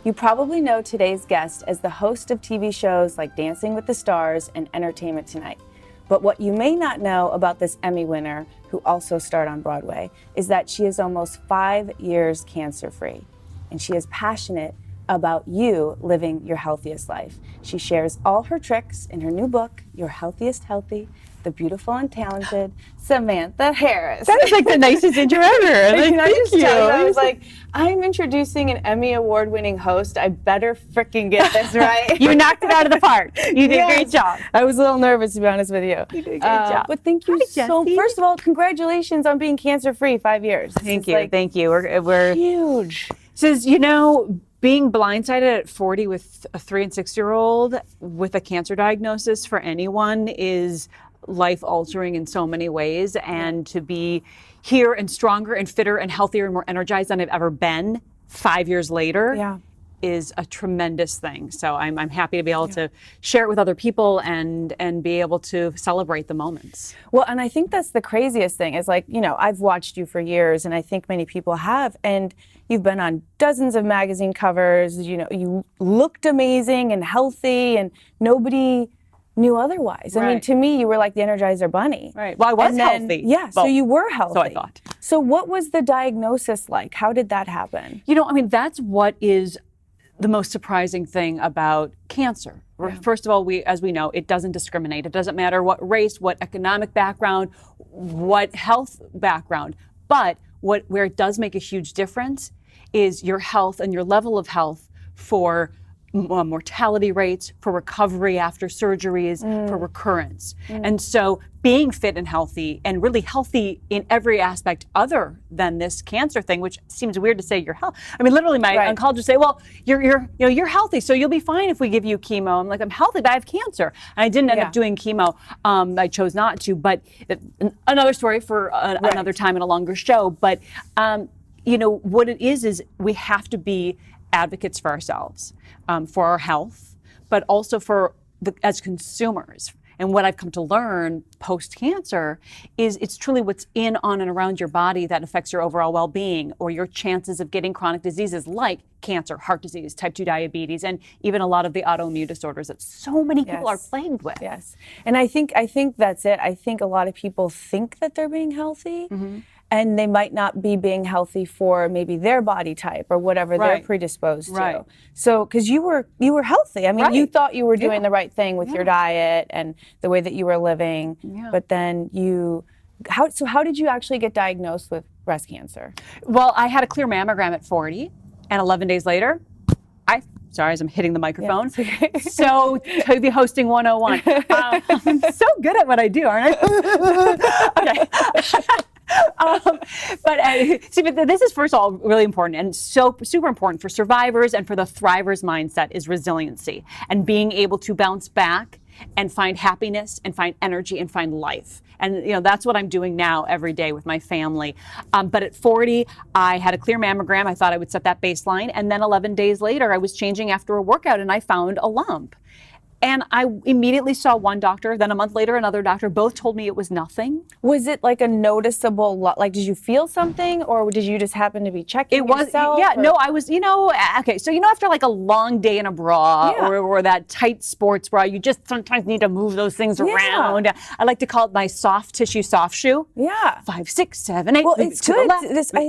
You probably know today's guest as the host of TV shows like Dancing with the Stars and Entertainment Tonight. But what you may not know about this Emmy winner, who also starred on Broadway, is that she is almost 5 years cancer-free. And she is passionate about you living your healthiest life. She shares all her tricks in her new book, Your Healthiest Healthy, The Beautiful and Talented Samantha Harris. That is like the nicest intro ever. Like, thank you. I was like, I'm introducing an Emmy award-winning host. I better freaking get this right. You knocked it out of the park. You did a great job. I was a little nervous, to be honest with you. You did a great job. But thank you first of all, congratulations on being cancer-free 5 years. Thank you. Thank you. We're huge. Says, being blindsided at 40 with a 3 and 6-year-old with a cancer diagnosis for anyone is life-altering in so many ways. And to be here and stronger and fitter and healthier and more energized than I've ever been 5 years later is a tremendous thing. So I'm happy to be able to share it with other people and be able to celebrate the moments. Well, and I think that's the craziest thing is I've watched you for years, and I think many people have, and you've been on dozens of magazine covers. You looked amazing and healthy, and nobody knew otherwise. Right. I mean, to me, you were like the Energizer Bunny. Right. Well, I was healthy. Yeah, so you were healthy. So I thought. So what was the diagnosis like? How did that happen? That's what is the most surprising thing about cancer. Yeah. First of all, as we know, it doesn't discriminate. It doesn't matter what race, what economic background, what health background. But where it does make a huge difference is your health and your level of health for mortality rates, for recovery after surgeries, for recurrence. And so being fit and healthy, and really healthy in every aspect other than this cancer thing, which seems weird to say you're healthy. I mean, literally my oncologist say, well, you're healthy, so you'll be fine if we give you chemo. I'm like, I'm healthy, but I have cancer. And I didn't end up doing chemo. I chose not to, but another story for another time and a longer show. But, what it is we have to be advocates for ourselves, for our health, but also as consumers. And what I've come to learn post-cancer is it's truly what's in, on, and around your body that affects your overall well-being or your chances of getting chronic diseases like cancer, heart disease, type 2 diabetes, and even a lot of the autoimmune disorders that so many people are plagued with. Yes. And I think that's it. I think a lot of people think that they're being healthy. Mm-hmm. And they might not be being healthy for maybe their body type or whatever they're predisposed to. So, because you were healthy. I mean, you thought you were doing the right thing with your diet and the way that you were living. Yeah. But then how did you actually get diagnosed with breast cancer? Well, I had a clear mammogram at 40, and 11 days later, sorry, as I'm hitting the microphone. Yeah, so to be hosting 101. I'm so good at what I do, aren't I? Okay. But this is, first of all, really important and so super important for survivors and for the thrivers mindset is resiliency and being able to bounce back and find happiness and find energy and find life. And that's what I'm doing now every day with my family. But at 40, I had a clear mammogram. I thought I would set that baseline. And then 11 days later, I was changing after a workout and I found a lump. And I immediately saw one doctor, then a month later, another doctor. Both told me it was nothing. Was it like a noticeable, did you feel something or did you just happen to be checking yourself? Yeah, no, I was, okay. So, after like a long day in a bra or that tight sports bra, you just sometimes need to move those things around. I like to call it my soft tissue soft shoe. Yeah. 5, 6, 7, 8. Well, it's good. I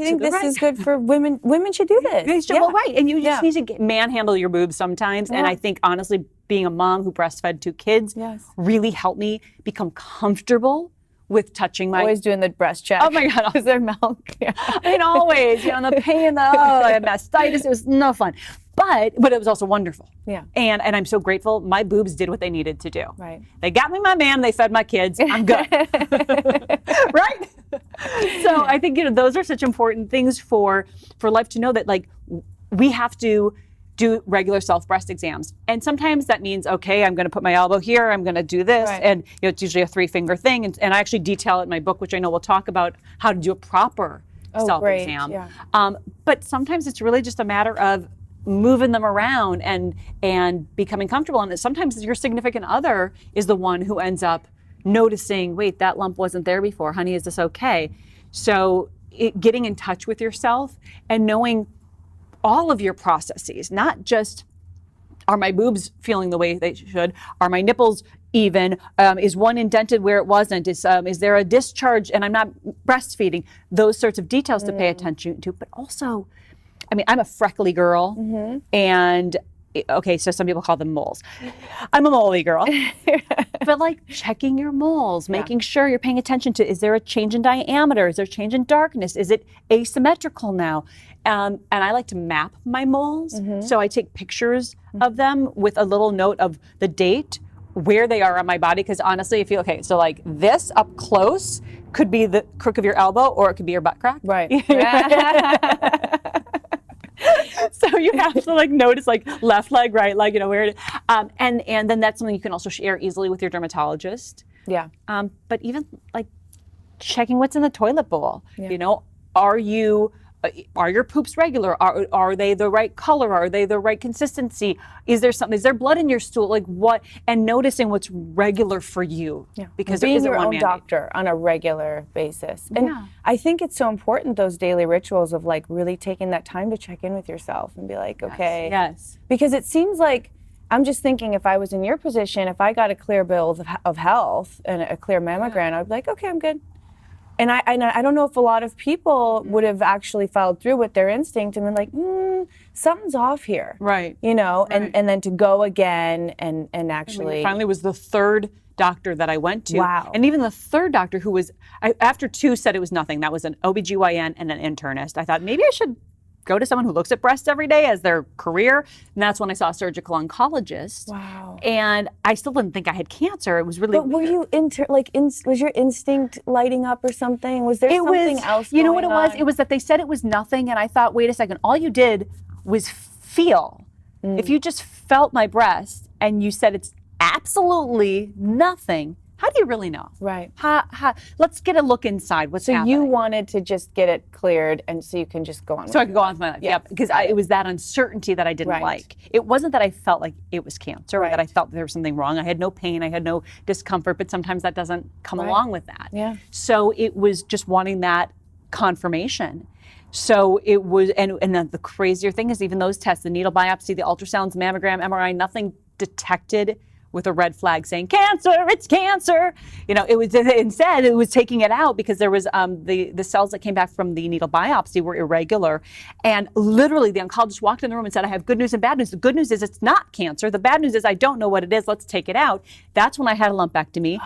think this is good for women. Women should do this. Well, right. And you just need to manhandle your boobs sometimes. Yeah. And I think, honestly, being a mom who breastfed 2 kids really helped me become comfortable with touching my... Always doing the breast check. Oh my God. Is there milk? Yeah. I mean, always, the pain, I had mastitis, it was no fun. But it was also wonderful. Yeah. And I'm so grateful. My boobs did what they needed to do. Right. They got me my man, they fed my kids, I'm good. Right? So I think, those are such important things for life to know that, we have to do regular self-breast exams. And sometimes that means, okay, I'm going to put my elbow here, I'm going to do this. Right. And it's usually a 3-finger thing. And I actually detail it in my book, which I know we'll talk about how to do a proper self-exam. Yeah. But sometimes it's really just a matter of moving them around and becoming comfortable. And sometimes your significant other is the one who ends up noticing, wait, that lump wasn't there before. Honey, is this okay? So getting in touch with yourself and knowing all of your processes, not just are my boobs feeling the way they should? Are my nipples even? Is one indented where it wasn't? Is there a discharge and I'm not breastfeeding? Those sorts of details to pay attention to. But also, I mean, I'm a freckly girl, and okay, so some people call them moles. I'm a moley girl. But like checking your moles, making sure you're paying attention to, is there a change in diameter? Is there a change in darkness? Is it asymmetrical now? And I like to map my moles. So I take pictures of them with a little note of the date, where they are on my body. Because honestly, if you, okay, so like this up close could be the crook of your elbow or it could be your butt crack. Right. So you have to like notice like left leg, right leg, you know, where it, and then that's something you can also share easily with your dermatologist. Yeah. But even like checking what's in the toilet bowl, you know, are your poops regular? Are they the right color? Are they the right consistency? Is there blood in your stool? Like what? And noticing what's regular for you. Yeah. Because being there isn't your one own mandate. doctor on a regular basis. And I think it's so important, those daily rituals of like really taking that time to check in with yourself and be like, okay. Yes. Because it seems like, I'm just thinking if I was in your position, if I got a clear bill of health and a clear mammogram, I'd be like, okay, I'm good. And I don't know if a lot of people would have actually followed through with their instinct and been like, something's off here. Right. You know, and then to go again and actually. Finally was the third doctor that I went to. Wow. And even the third doctor who was, after two said it was nothing. That was an OBGYN and an internist. I thought maybe I should go to someone who looks at breasts every day as their career. And that's when I saw a surgical oncologist. Wow. And I still didn't think I had cancer. It was really But were you was your instinct lighting up or something? Was there something else you know what going it was? on? It was that they said it was nothing. And I thought, wait a second, all you did was feel. If you just felt my breast and you said it's absolutely nothing, how do you really know? Right. Let's get a look inside. What's happening? You wanted to just get it cleared and so you can just go on. So I could go on with my life. Yeah, because it was that uncertainty that I didn't like. It wasn't that I felt like it was cancer or that I felt there was something wrong. I had no pain, I had no discomfort, but sometimes that doesn't come along with that. Yeah. So it was just wanting that confirmation. So it was, and then the crazier thing is even those tests, the needle biopsy, the ultrasounds, mammogram, MRI, nothing detected with a red flag saying cancer, it's cancer. You know, it was instead it was taking it out because there was the cells that came back from the needle biopsy were irregular, and literally the oncologist walked in the room and said, "I have good news and bad news. The good news is it's not cancer. The bad news is I don't know what it is. Let's take it out." That's when I had a lumpectomy.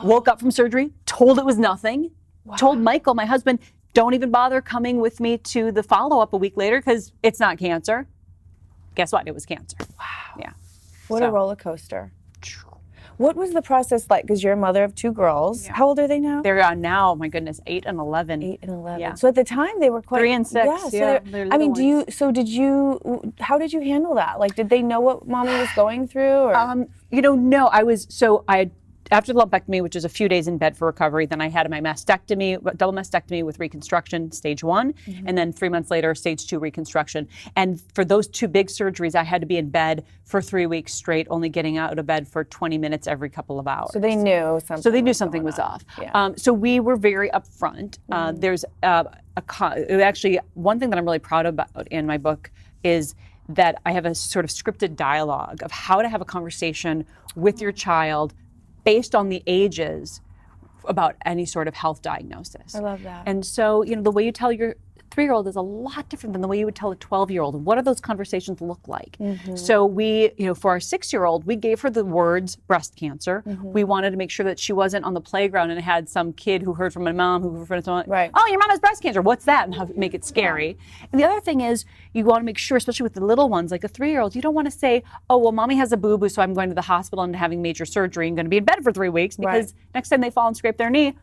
Woke up from surgery, told it was nothing. Told Michael, my husband, don't even bother coming with me to the follow-up a week later because it's not cancer. Guess what? It was cancer. Wow. Yeah. What a roller coaster. What was the process like? Because you're a mother of two girls. Yeah. How old are they now? They're now, my goodness, 8 and 11. 8 and 11. Yeah. So at the time they were quite 3 and 6. Yeah. They're I mean, ones. how did you handle that? Like, did they know what mommy was going through? Or? No. After the lumpectomy, which is a few days in bed for recovery, then I had my double mastectomy with reconstruction, stage 1, and then 3 months later, stage 2 reconstruction. And for those two big surgeries, I had to be in bed for 3 weeks straight, only getting out of bed for 20 minutes every couple of hours. So they knew something. So they knew something was off. Yeah. So we were very upfront. There's actually one thing that I'm really proud about in my book is that I have a sort of scripted dialogue of how to have a conversation with your child based on the ages about any sort of health diagnosis. I love that. And so, the way you tell your 3-year-old is a lot different than the way you would tell a 12-year-old. And what do those conversations look like? So we, for our 6-year-old, we gave her the words breast cancer. We wanted to make sure that she wasn't on the playground and had some kid who heard from my mom, who heard from someone, oh, your mom has breast cancer. What's that? And make it scary. And the other thing is you want to make sure, especially with the little ones, like a 3-year-old, you don't want to say, oh, well, mommy has a boo-boo, so I'm going to the hospital and having major surgery and going to be in bed for 3 weeks because next time they fall and scrape their knee,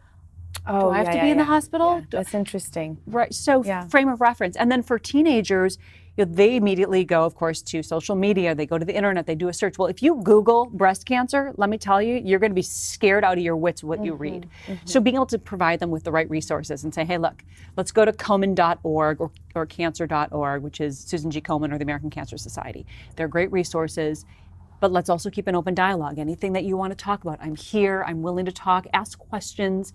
do I have to be in the hospital? Yeah. That's interesting. Right. So frame of reference. And then for teenagers, they immediately go, of course, to social media. They go to the internet. They do a search. Well, if you Google breast cancer, let me tell you, you're going to be scared out of your wits what you read. So being able to provide them with the right resources and say, hey, look, let's go to Komen.org or cancer.org, which is Susan G. Komen or the American Cancer Society. They're great resources. but let's also keep an open dialogue. Anything that you want to talk about, I'm here, I'm willing to talk, ask questions.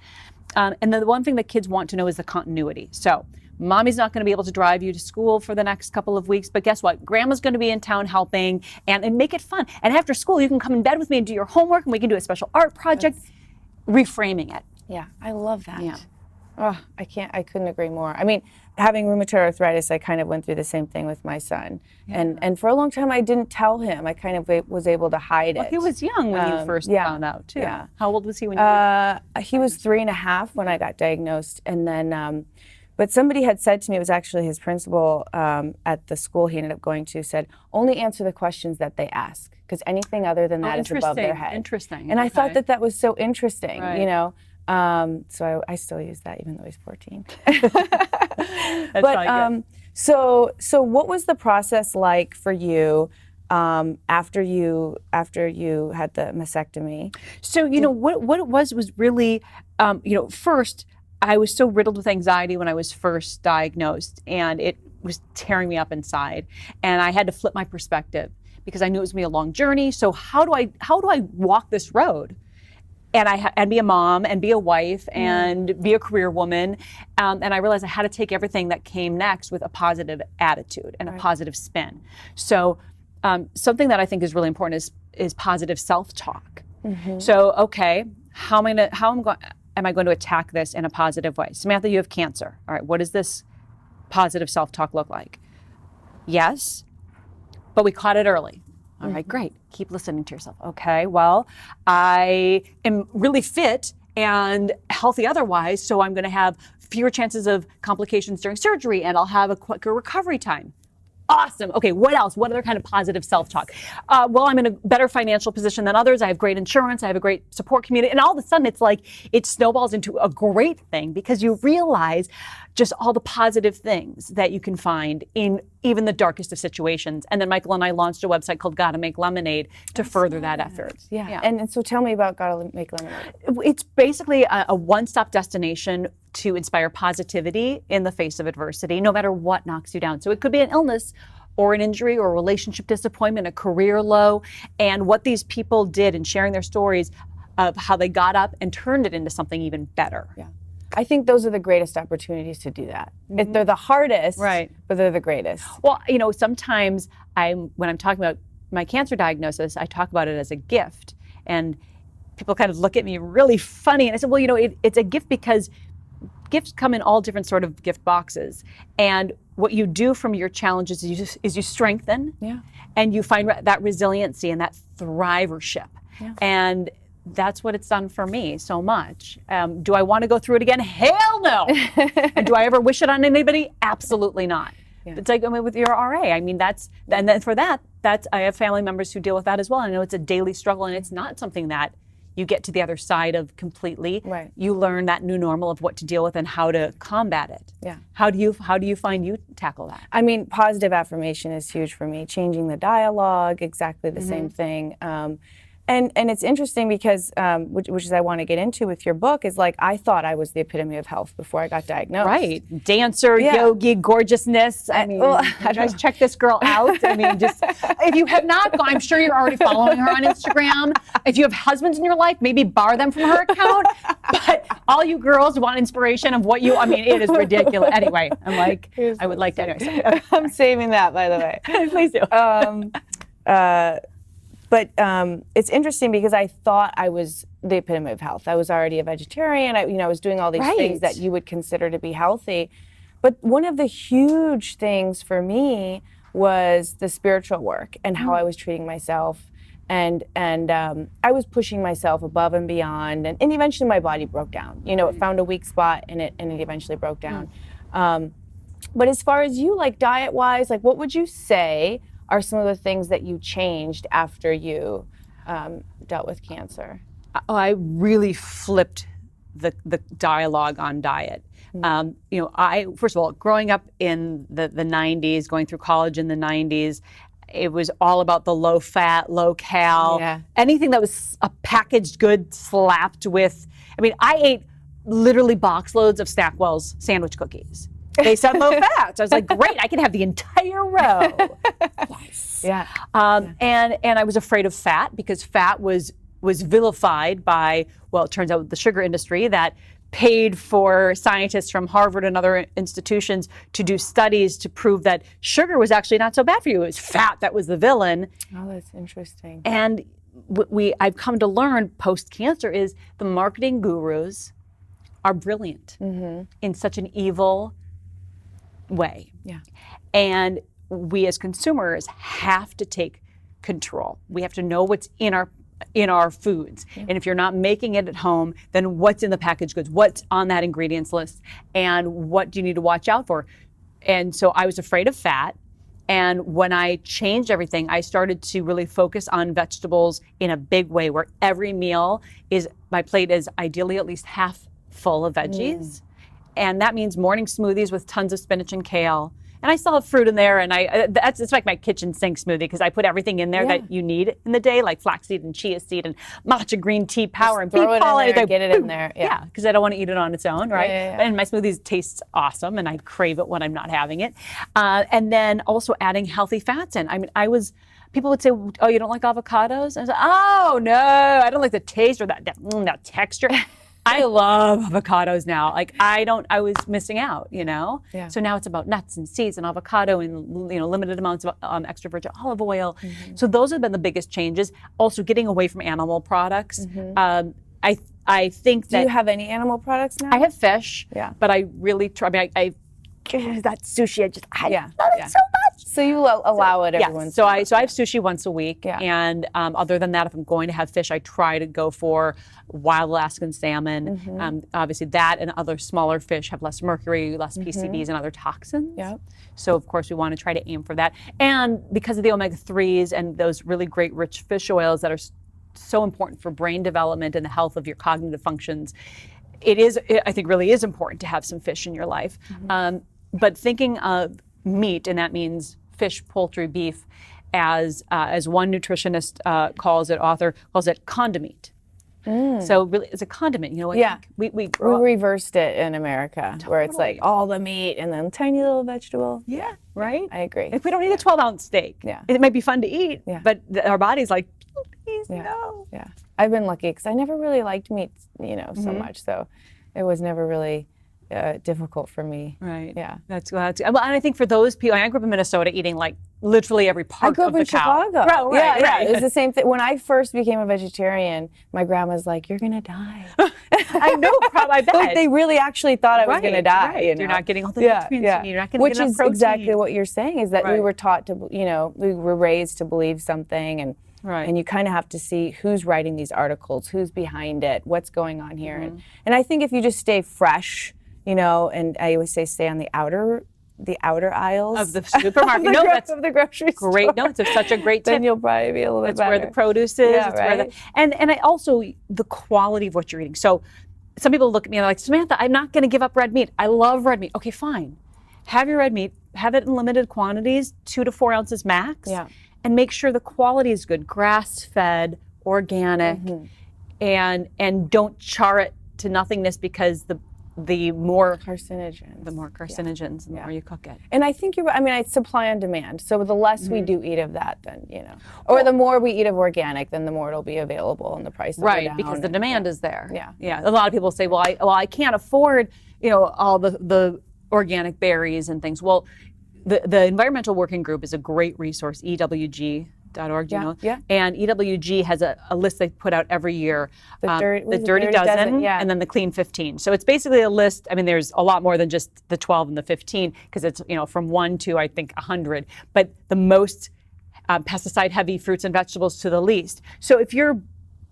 And the one thing that kids want to know is the continuity. So mommy's not going to be able to drive you to school for the next couple of weeks, but guess what? Grandma's going to be in town helping, and make it fun. And after school, you can come in bed with me and do your homework, and we can do a special art project. Reframing it. Yeah, I love that. Yeah. Oh, I couldn't agree more. I mean, having rheumatoid arthritis, I kind of went through the same thing with my son. Yeah. And for a long time, I didn't tell him. I kind of was able to hide it. He was young when you first found out, too. Yeah. How old was he when you He was 3.5 when I got diagnosed. And then, but somebody had said to me, it was actually his principal at the school he ended up going to, said, only answer the questions that they ask, because anything other than that is above their head. Interesting. And I thought that was so interesting, you know. So I still use that even though he's 14. But so what was the process like for you after you had the mastectomy? So what it was really first I was so riddled with anxiety when I was first diagnosed, and it was tearing me up inside, and I had to flip my perspective because I knew it was gonna be a long journey. So how do I walk this road? And be a mom and be a wife and be a career woman. And I realized I had to take everything that came next with a positive attitude and a positive spin. So something that I think is really important is positive self-talk. Mm-hmm. So, okay, how am I going to attack this in a positive way? Samantha, you have cancer. All right, what does this positive self-talk look like? Yes, but we caught it early. All right, great. Keep listening to yourself. Okay, well, I am really fit and healthy otherwise, so I'm going to have fewer chances of complications during surgery, and I'll have a quicker recovery time. Awesome. Okay, what else? What other kind of positive self-talk? Well, I'm in a better financial position than others. I have great insurance. I have a great support community. And all of a sudden, it's like it snowballs into a great thing because you realize just all the positive things that you can find in even the darkest of situations. And then Michael and I launched a website called Gotta Make Lemonade to further that effort. Yeah. And so tell me about Gotta Make Lemonade. It's basically a one-stop destination to inspire positivity in the face of adversity, no matter what knocks you down. So it could be an illness or an injury or a relationship disappointment, a career low, and what these people did in sharing their stories of how they got up and turned it into something even better. Yeah. I think those are the greatest opportunities to do that. Mm-hmm. They're the hardest, right, but they're the greatest. Well, sometimes when I'm talking about my cancer diagnosis, I talk about it as a gift. And people kind of look at me really funny. And I said, well, it's a gift because gifts come in all different sort of gift boxes. And what you do from your challenges is you strengthen, and you find that resiliency and that thrivership. Yeah. And that's what it's done for me so much. Do I want to go through it again? Hell no. And do I ever wish it on anybody? Absolutely not. Yeah. It's like with your RA. I mean, and then for that, I have family members who deal with that as well. I know it's a daily struggle, and it's not something that you get to the other side of completely. Right. You learn that new normal of what to deal with and how to combat it. Yeah. How do you find you tackle that? I mean, positive affirmation is huge for me. Changing the dialogue, exactly the same thing. And it's interesting because, which is I want to get into with your book, is like I thought I was the epitome of health before I got diagnosed. Right. Dancer, yogi, gorgeousness. I mean, just check this girl out. I mean, just if you have not gone, I'm sure you're already following her on Instagram. If you have husbands in your life, maybe borrow them from her account. But all you girls want inspiration of what it is ridiculous. Anyway, I'm like, I would like to. Anyway, so, I'm saving that, by the way. Please do. But it's interesting because I thought I was the epitome of health. I was already a vegetarian. I was doing all these things that you would consider to be healthy. But one of the huge things for me was the spiritual work and how I was treating myself. And I was pushing myself above and beyond. And eventually my body broke down. It found a weak spot and it eventually broke down. But as far as you, like diet-wise, like what would you say are some of the things that you changed after you dealt with cancer? I really flipped the dialogue on diet. I first of all, growing up in the 90s, going through college in the 90s, it was all about the low fat, low cal, anything that was a packaged good slapped with. I mean, I ate literally box loads of Stackwell's sandwich cookies. They said low fat. So I was like, great, I can have the entire row. Yes. Yeah. And I was afraid of fat because fat was vilified by, well, it turns out the sugar industry that paid for scientists from Harvard and other institutions to do studies to prove that sugar was actually not so bad for you. It was fat that was the villain. Oh, that's interesting. And I've come to learn post-cancer is the marketing gurus are brilliant in such an evil way. Yeah. And we as consumers have to take control. We have to know what's in our foods. And if you're not making it at home, then what's in the packaged goods? What's on that ingredients list? And what do you need to watch out for? And so I was afraid of fat. And when I changed everything, I started to really focus on vegetables in a big way, where every meal my plate is ideally at least half full of veggies. And that means morning smoothies with tons of spinach and kale. And I still have fruit in there, and it's like my kitchen sink smoothie because I put everything in there that you need in the day, like flaxseed and chia seed and matcha green tea power and bee pollen. Get it in there. Yeah, because I don't want to eat it on its own, right? Yeah. And my smoothies taste awesome, and I crave it when I'm not having it. And then also adding healthy fats in. I mean, people would say, "Oh, you don't like avocados?" And I was like, "Oh no, I don't like the taste or that texture." I love avocados now. Like I was missing out, Yeah. So now it's about nuts and seeds and avocado and limited amounts of extra virgin olive oil. So those have been the biggest changes. Also getting away from animal products. I think that. Do you have any animal products now? I have fish. Yeah. But I really try. I that sushi. I love it so much. So you allow it every once in a while. So I have sushi once a week, and other than that, if I'm going to have fish, I try to go for wild Alaskan salmon. Obviously, that and other smaller fish have less mercury, less PCBs, and other toxins. Yep. So of course, we want to try to aim for that. And because of the omega-3s and those really great rich fish oils that are so important for brain development and the health of your cognitive functions, I think really is important to have some fish in your life. But thinking of meat, and that means fish, poultry, beef, as one nutritionist author calls it condiment. So really, it's a condiment. We reversed it in America, where it's like all the meat and then tiny little vegetable. Yeah, right. I agree. If we don't eat a 12-ounce steak, it might be fun to eat, but our body's like, please no. Yeah, I've been lucky because I never really liked meat, so much. So it was never really difficult for me. Right. Yeah. That's well, and I think for those people, I grew up in Minnesota eating like literally every part of the cow. I grew up in Chicago. Right. Yeah. It was the same thing. When I first became a vegetarian, my grandma's like, "You're gonna die." I know. Probably. I bet. Like they really actually thought I was gonna die. Right. You're not getting all the nutrients you need. You're not getting Which enough is protein. exactly what you're saying. Is that we were taught to, we were raised to believe something, and you kind of have to see who's writing these articles, who's behind it, what's going on here, and I think if you just stay fresh. And I always say stay on the outer aisles of the supermarket. Of the grocery store. Great. No, it's such a great tip. Then you'll probably be a little bit better. That's where the produce is. Yeah, right. And I also the quality of what you're eating. So some people look at me and they're like, Samantha, I'm not going to give up red meat. I love red meat. Okay, fine. Have your red meat. Have it in limited quantities, 2 to 4 ounces max. Yeah. And make sure the quality is good, grass-fed, organic, and don't char it to nothingness because the more carcinogens, the more you cook it. And I think it's supply on demand. So the less we do eat of that, then or the more we eat of organic, then the more it'll be available and the price will go down. Because the demand is there. Yeah. A lot of people say, well, I can't afford all the organic berries and things. Well, the Environmental Working Group is a great resource, EWG.org, and EWG has a list they put out every year, the Dirty Dozen, and then the Clean 15. So it's basically a list. I mean, there's a lot more than just the 12 and the 15 because it's from 1 to I think 100, but the most pesticide-heavy fruits and vegetables to the least. So if you're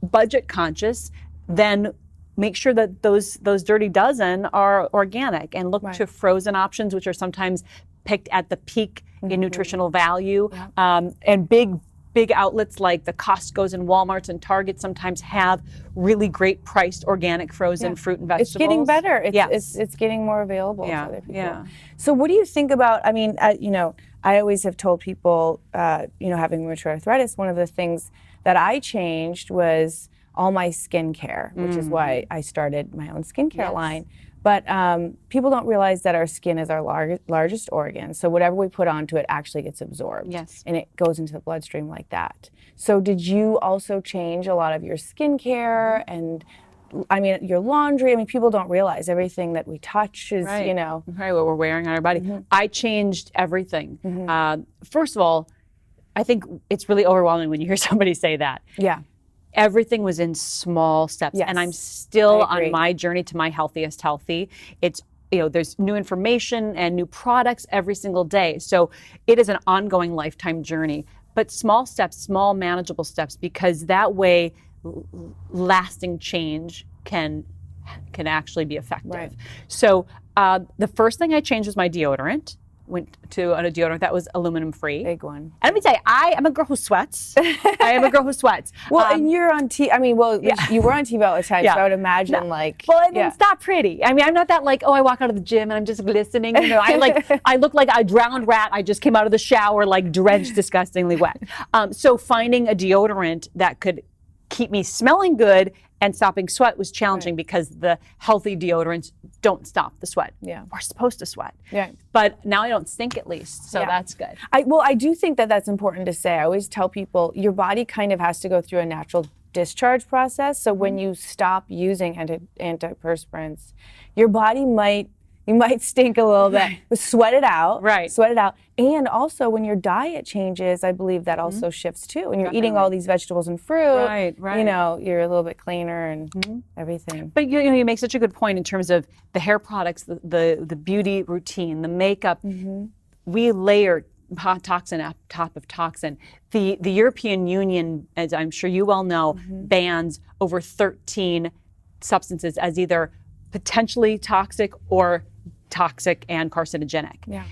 budget conscious, then make sure that those Dirty Dozen are organic and look to frozen options, which are sometimes picked at the peak in nutritional value, and big outlets like the Costco's and Walmart's and Target sometimes have really great priced organic frozen fruit and vegetables. It's getting better. It's getting more available for other people. Yeah. So what do you think about, I always have told people, having rheumatoid arthritis, one of the things that I changed was all my skincare, which is why I started my own skincare line. But people don't realize that our skin is our largest organ. So whatever we put onto it actually gets absorbed. Yes. And it goes into the bloodstream like that. So did you also change a lot of your skincare and, I mean, your laundry? I mean, people don't realize everything that we touch is, Right. you know. Right, what we're wearing on our body. I changed everything. First of all, I think it's really overwhelming when you hear somebody say that. Yeah. Everything was in small steps. Yes, And I'm still I agree. on my journey to my healthiest healthy. It's, there's new information and new products every single day. So it is an ongoing lifetime journey. But small steps, small manageable steps, because that way lasting change can actually be effective. Right. So the first thing I changed was my deodorant. Went to a deodorant that was aluminum free. Big one. And let me tell you, I am a girl who sweats. I am a girl who sweats. Well, and you're on TV. I mean, well, you were on TV all the time, Yeah. so I would imagine like. Well, and it's not pretty. I mean, I'm not that like, oh, I walk out of the gym and I'm just glistening. I look like a drowned rat. I just came out of the shower, like drenched, disgustingly wet. So finding a deodorant that could keep me smelling good and stopping sweat was challenging because the healthy deodorants don't stop the sweat. Yeah. We're supposed to sweat. Yeah. But now I don't stink at least, so Yeah. that's good. I do think that that's important to say. I always tell people your body kind of has to go through a natural discharge process. So when you stop using antiperspirants, your body might stink a little bit, but sweat it out. Right. Sweat it out. And also when your diet changes, I believe that also shifts too. When you're eating all these vegetables and fruit, Right. you know, you're a little bit cleaner and everything. But you make such a good point in terms of the hair products, the beauty routine, the makeup. We layer hot toxin on top of toxin. The European Union, as I'm sure you well know, bans over 13 substances as either potentially toxic or toxic and carcinogenic. Yeah.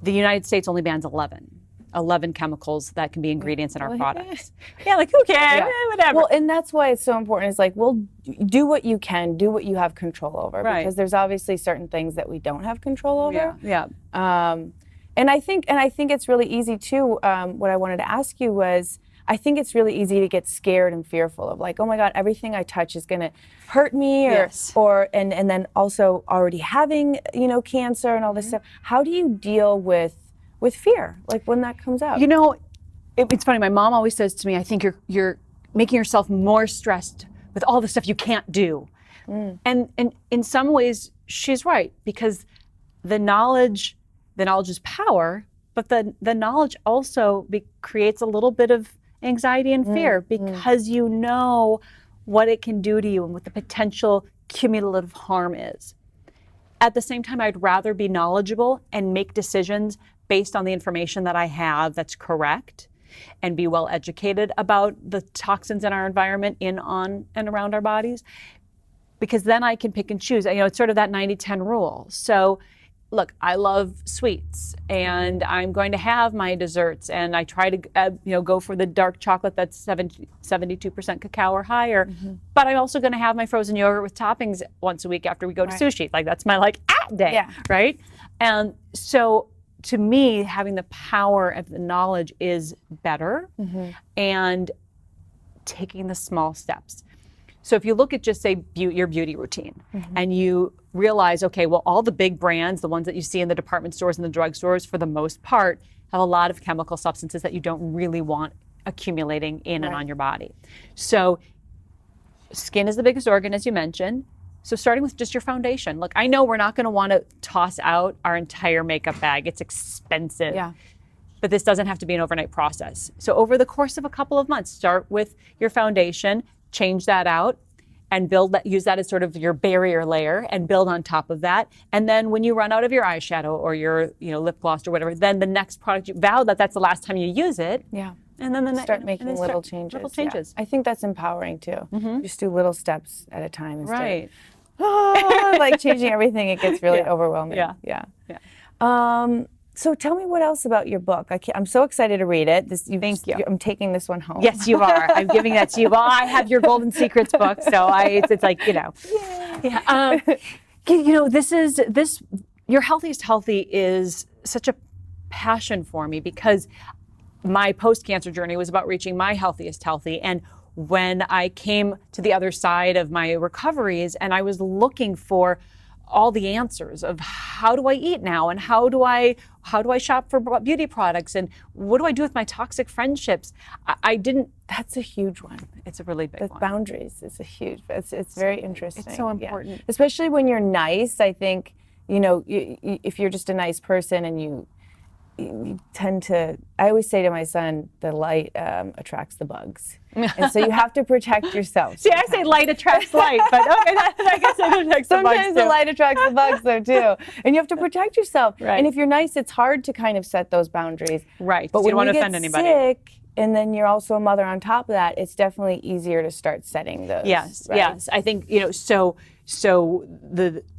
The United States only bans 11 chemicals that can be ingredients in our products. Yeah, like who cares? Whatever. Well, and that's why it's so important. It's like, well, do what you can, do what you have control over, Right. because there's obviously certain things that we don't have control over. Yeah. And I think it's really easy too. What I wanted to ask you was, I think it's really easy to get scared and fearful of like, oh my God, everything I touch is going to hurt me, Yes. and then also already having cancer and all this stuff. How do you deal with fear, like when that comes out? It's funny. My mom always says to me, "I think you're making yourself more stressed with all the stuff you can't do," and in some ways she's right, because the knowledge is power, but the knowledge also creates a little bit of anxiety and fear because you know what it can do to you and what the potential cumulative harm is. At the same time, I'd rather be knowledgeable and make decisions based on the information that I have that's correct, and be well educated about the toxins in our environment on and around our bodies, because then I can pick and choose. It's sort of that 90-10 rule. So look, I love sweets and I'm going to have my desserts, and I try to go for the dark chocolate that's 72% cacao or higher, but I'm also going to have my frozen yogurt with toppings once a week after we go to sushi. Like that's my day, right? And so to me, having the power of the knowledge is better, and taking the small steps. So if you look at just say your beauty routine, and you realize, okay, well, all the big brands, the ones that you see in the department stores and the drugstores, for the most part, have a lot of chemical substances that you don't really want accumulating in and on your body. So skin is the biggest organ, as you mentioned. So starting with just your foundation. Look, I know we're not going to want to toss out our entire makeup bag. It's expensive. Yeah. But this doesn't have to be an overnight process. So over the course of a couple of months, start with your foundation, change that out, and use that as sort of your barrier layer, and build on top of that. And then when you run out of your eyeshadow or your lip gloss or whatever, then the next product, you vow that that's the last time you use it. Yeah. And then start making little changes. Little changes. Yeah. I think that's empowering too. Just do little steps at a time instead. Right. Like changing everything, it gets really overwhelming. Yeah. So tell me what else about your book. I'm so excited to read it. Thank you. I'm taking this one home. Yes, you are. I'm giving that to you. Well, I have your Golden Secrets book, so it's like, Yeah. Your Healthiest Healthy is such a passion for me, because my post-cancer journey was about reaching my healthiest healthy. And when I came to the other side of my recoveries and I was looking for all the answers of how do I eat now, and how do I shop for beauty products, and what do I do with my toxic friendships. I didn't. That's a huge one. It's a really big one. Boundaries is a huge. It's very interesting. It's so important, especially when you're nice. I think if you're just a nice person and you tend to. I always say to my son, the light attracts the bugs, and so you have to protect yourself. See, I say light attracts light, but okay, I guess it attracts the bugs Sometimes the light attracts the bugs, though, too. And you have to protect yourself. Right. And if you're nice, it's hard to kind of set those boundaries. Right. But you when don't want you to get offend anybody. sick, and then you're also a mother on top of that, it's definitely easier to start setting those. Yes, right? yes. I think,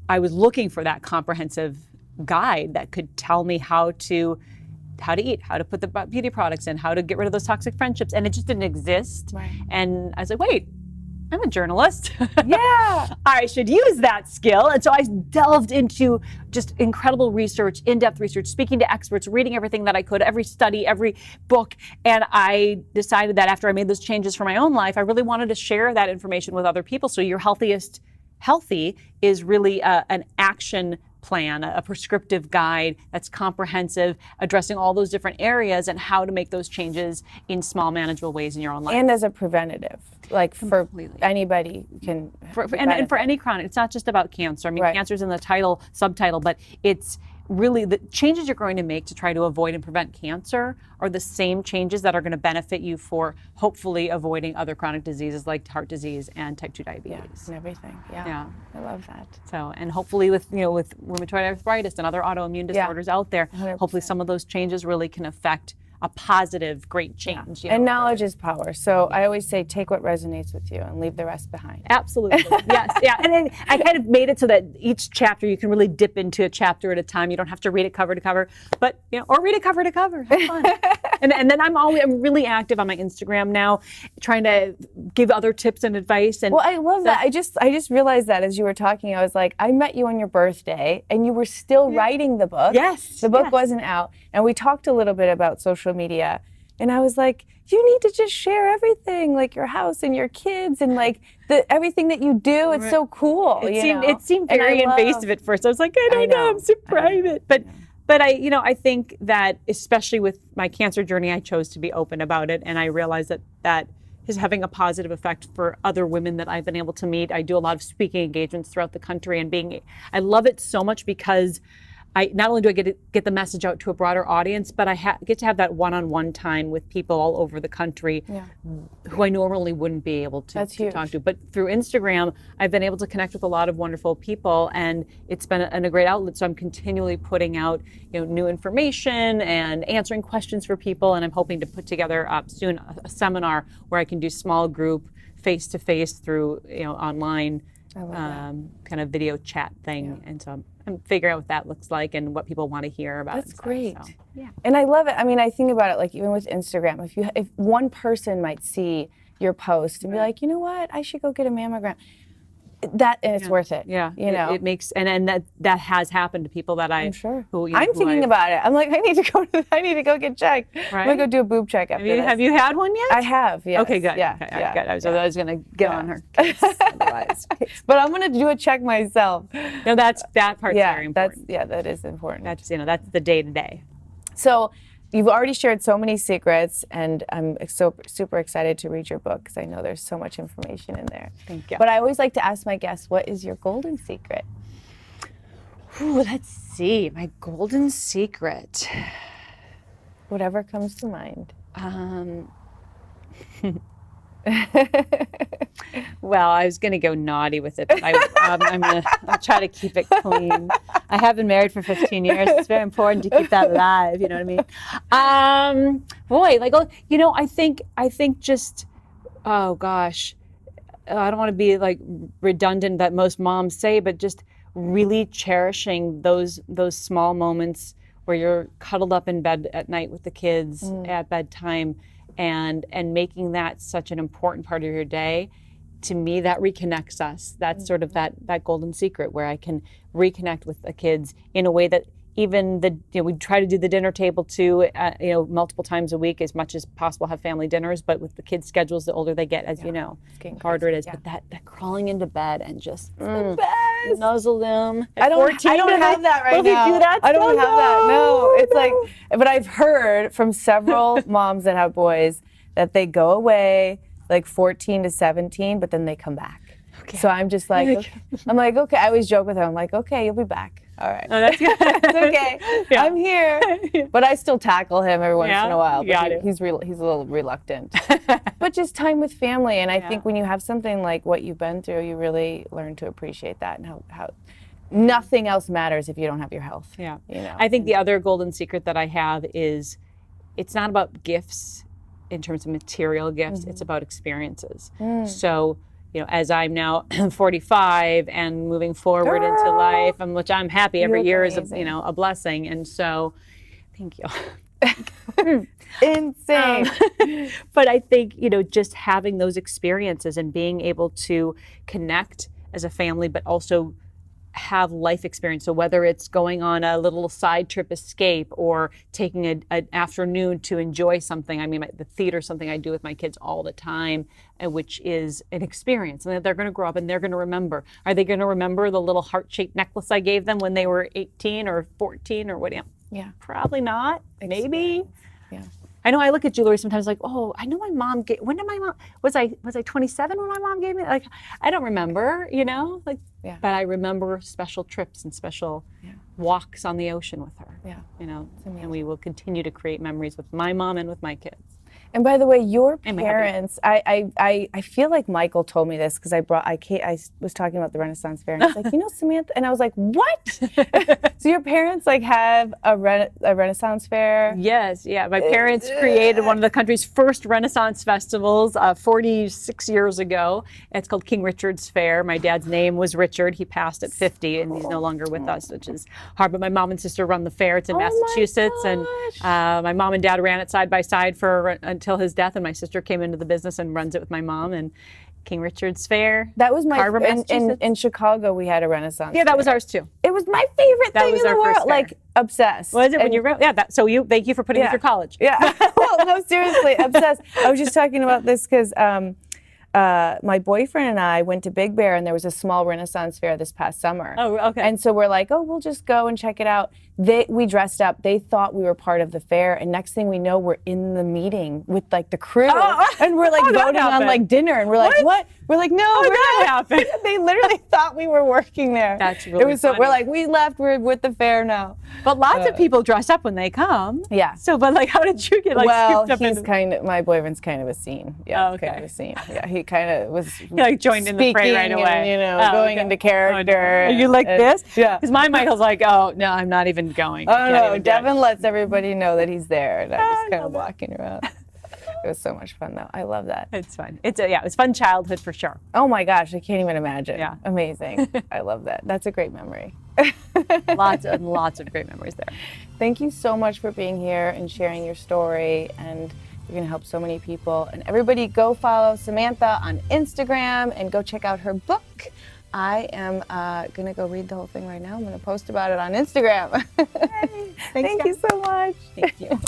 I was looking for that comprehensive guide that could tell me how to eat, how to put the beauty products in, how to get rid of those toxic friendships, and it just didn't exist. Right. And I was like, wait, I'm a journalist. Yeah. I should use that skill. And so I delved into just incredible research, in-depth research, speaking to experts, reading everything that I could, every study, every book. And I decided that after I made those changes for my own life, I really wanted to share that information with other people. So Your Healthy is really an action plan, a prescriptive guide that's comprehensive, addressing all those different areas and how to make those changes in small, manageable ways in your own life. And as a preventative, like Completely. for anybody can. And for any chronic, it's not just about cancer. I mean, Right. cancer's in the subtitle, but it's really the changes you're going to make to try to avoid and prevent cancer are the same changes that are going to benefit you for hopefully avoiding other chronic diseases like heart disease and type 2 diabetes. Yeah, and everything. Yeah. Yeah. I love that. So, and hopefully with rheumatoid arthritis and other autoimmune disorders out there, 100%. hopefully some of those changes really can affect a positive, great change. And knowledge is power. So I always say, take what resonates with you and leave the rest behind. Absolutely. Yes. Yeah. And then I kind of made it so that each chapter you can really dip into a chapter at a time. You don't have to read it cover to cover, but or read it cover to cover. Have fun. and then I'm really active on my Instagram now, trying to give other tips and advice. And well, I love that. I just realized that as you were talking, I was like, I met you on your birthday, and you were still writing the book. Yes. The book wasn't out, and we talked a little bit about social media, and I was like, you need to just share everything, like your house and your kids and like everything that you do. It's so cool. It seemed very invasive at first. I was like, I don't know, I'm so private. But I think that especially with my cancer journey, I chose to be open about it, and I realized that is having a positive effect for other women that I've been able to meet. I do a lot of speaking engagements throughout the country, and I love it so much because not only do I get the message out to a broader audience, but I get to have that one-on-one time with people all over the country who I normally wouldn't be able to talk to. But through Instagram, I've been able to connect with a lot of wonderful people, and it's been a great outlet. So I'm continually putting out new information and answering questions for people, and I'm hoping to put together soon a seminar where I can do small group, face-to-face through online kind of video chat thing. And so I'm figuring out what that looks like and what people want to hear about. That's great. So, yeah. And I love it. I mean, I think about it like even with Instagram, if one person might see your post and be like, you know what, I should go get a mammogram. It's worth it. Yeah. It makes and that has happened to people that I'm sure. I'm thinking about it. I'm like, I need to go get checked. Right? I'm gonna go do a boob check after this. Have you had one yet? I have. Yes. Okay, good. Yeah. Okay, good. I was gonna get on her case otherwise. But I'm gonna do a check myself. No, that part's very important. That is important. That's that's the day to day. So you've already shared so many secrets, and I'm so super excited to read your book because I know there's so much information in there. Thank you. But I always like to ask my guests, what is your golden secret? Ooh, let's see. My golden secret. Whatever comes to mind. Well, I was going to go naughty with it, but I'll try to keep it clean. I have been married for 15 years. It's very important to keep that alive. You know what I mean? I think just, oh gosh, I don't want to be like redundant that most moms say, but just really cherishing those small moments where you're cuddled up in bed at night with the kids at bedtime, and making that such an important part of your day. To me, that reconnects us. That's sort of that golden secret where I can reconnect with the kids in a way that even we try to do the dinner table too, multiple times a week as much as possible, have family dinners, but with the kids' schedules, the older they get, as you know, harder it is. Yeah. But that crawling into bed and just, the bed. nuzzle them. I don't have that right now. I don't have that. No, it's like, but I've heard from several moms that have boys that they go away like 14 to 17, but then they come back. Okay. So I'm just like, okay. I'm like, okay. I always joke with her. I'm like, okay, you'll be back. All right. Oh, that's good. It's okay. Yeah. I'm here. But I still tackle him every once in a while. He's a little reluctant. But just time with family. And I think when you have something like what you've been through, you really learn to appreciate that and how nothing else matters if you don't have your health. Yeah. You know? I think the other golden secret that I have is it's not about gifts in terms of material gifts. It's about experiences. So, you know, as I'm now 45 and moving forward into life, and which I'm happy every year is a blessing. And so, thank you. Insane. But I think, just having those experiences and being able to connect as a family, but also have life experience. So whether it's going on a little side trip escape or taking an afternoon to enjoy something. I mean, the theater is something I do with my kids all the time, which is an experience. And they're going to grow up and they're going to remember. Are they going to remember the little heart-shaped necklace I gave them when they were 18 or 14 or what? Yeah. Probably not. Maybe. Yeah. I know I look at jewelry sometimes like, oh, I know my mom gave, when did my mom, was I 27 when my mom gave me? Like, I don't remember, but I remember special trips and special walks on the ocean with her. Yeah. And we will continue to create memories with my mom and with my kids. And by the way, your parents, I feel like Michael told me this because I was talking about the Renaissance Fair and he's like, Samantha, and I was like, what? So your parents have a Renaissance Fair? Yes, yeah. My parents created one of the country's first Renaissance festivals 46 years ago. It's called King Richard's Fair. My dad's name was Richard. He passed at 50 and he's no longer with us, which is hard. But my mom and sister run the fair. It's in Massachusetts, and my mom and dad ran it side by side until his death, and my sister came into the business and runs it with my mom. And King Richard's Fair. That was my in Chicago. We had a Renaissance. Yeah, that was ours too. It was my favorite thing in the world. Like obsessed. Was it when you were? Yeah. Thank you for putting me through college. Yeah. Well, no, seriously, obsessed. I was just talking about this because my boyfriend and I went to Big Bear, and there was a small Renaissance fair this past summer. Oh, okay. And so we're like, we'll just go and check it out. We dressed up. They thought we were part of the fair, and next thing we know, we're in the meeting with the crew, and we're voting on dinner, and we're like, what? We're like, no, that happened. They literally thought we were working there. That's really funny. So we're like, we left. We're with the fair now. But lots of people dress up when they come. Yeah. So, but how did you get well, scooped up my boyfriend's kind of a scene. Yeah, kind of a scene. Yeah, he kind of was. He joined in the fray right away. And, going into character. Are you like this? Yeah. Because my Michael's like, oh no, I'm not even going. Oh no, Devin lets everybody know that he's there, and I'm just kind of walking around. It was so much fun, though. I love that. It's fun. It was fun childhood for sure. Oh my gosh, I can't even imagine. Yeah. Amazing. I love that. That's a great memory. Lots and lots of great memories there. Thank you so much for being here and sharing your story, and you're going to help so many people. And everybody go follow Samantha on Instagram and go check out her book. I am going to go read the whole thing right now. I'm going to post about it on Instagram. Thanks, Thank you so much. Thank you.